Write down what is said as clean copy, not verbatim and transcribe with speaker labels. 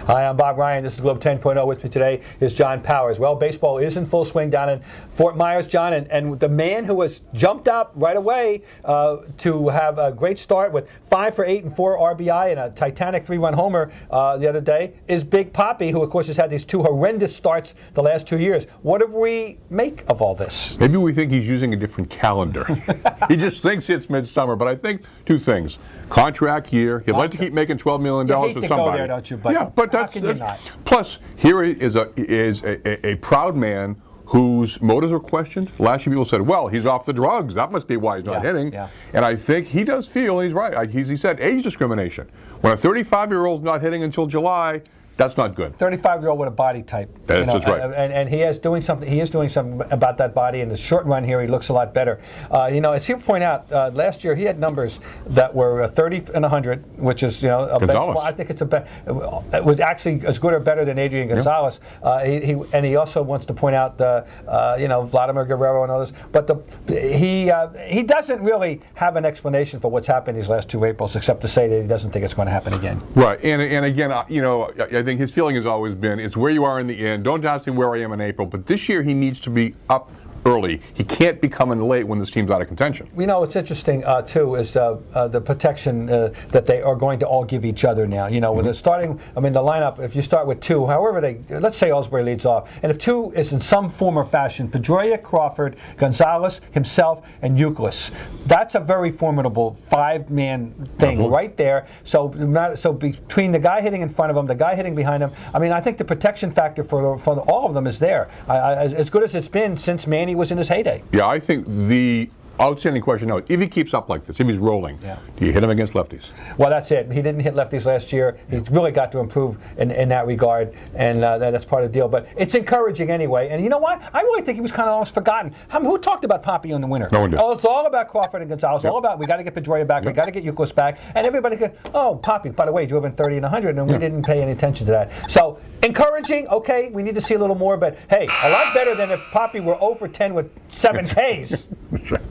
Speaker 1: Hi, I'm Bob Ryan. This is Globe 10.0. With me today is John Powers. Well, baseball is in full swing down in Fort Myers, John, and the man who has jumped out right away to have a great start with 5 for 8 and 4 RBI and a titanic 3-run homer the other day is Big Papi, who, of course, has had these 2 horrendous starts the last 2 years. What do we make of all this?
Speaker 2: Maybe we think he's using a different calendar. He just thinks it's midsummer, but I think 2 things. Contract year. He'd like to keep making $12 million
Speaker 1: for
Speaker 2: with somebody.
Speaker 1: Go there, don't you? But
Speaker 2: yeah, but
Speaker 1: how can you not?
Speaker 2: Plus, here is a proud man whose motives were questioned. Last year people said, well, he's off the drugs. That must be why he's not hitting.
Speaker 1: Yeah.
Speaker 2: And I think he does feel, and he's right, he said age discrimination. When a 35-year-old's not hitting until July, that's not good.
Speaker 1: 35-year-old with a body type.
Speaker 2: That's right.
Speaker 1: And he is doing something. He is doing something about that body. In the short run here, he looks a lot better. As you point out, last year he had numbers that were 30 and 100, which is a benchmark. I think it's it was actually as good or better than Adrian Gonzalez. Yeah. He also wants to point out Vladimir Guerrero and others. But he doesn't really have an explanation for what's happened these last 2 Aprils, except to say that he doesn't think it's going to happen again.
Speaker 2: Right. And again, I think his feeling has always been, it's where you are in the end. Don't ask him where I am in April. But this year he needs to be up early. He can't be coming late when this team's out of contention.
Speaker 1: What's interesting, too, is the protection that they are going to all give each other now. When they're starting, the lineup, if you start with 2, however let's say Ellsbury leads off, and if 2 is in some form or fashion, Pedroia, Crawford, Gonzalez, himself, and Youkilis, that's a very formidable 5-man thing right there. So between the guy hitting in front of him, the guy hitting behind him, I think the protection factor for all of them is there. As good as it's been since Manny was in his heyday.
Speaker 2: Yeah, I think the outstanding question now, if he keeps up like this, if he's rolling, do you hit him against lefties?
Speaker 1: Well, that's it. He didn't hit lefties last year. He's really got to improve in that regard, and that's part of the deal. But it's encouraging anyway. And you know what? I really think he was kind of almost forgotten. Who talked about Papi in the winter?
Speaker 2: No one did.
Speaker 1: Oh, it's all about Crawford and Gonzalez. All about we got to get Pedroia back. We got to get Youkilis back. And everybody goes, oh, Papi, by the way, drove in 30 and 100, and we didn't pay any attention to that. So encouraging. Okay, we need to see a little more. But hey, a lot better than if Papi were 0 for 10 with 7 Ks.
Speaker 2: That's right.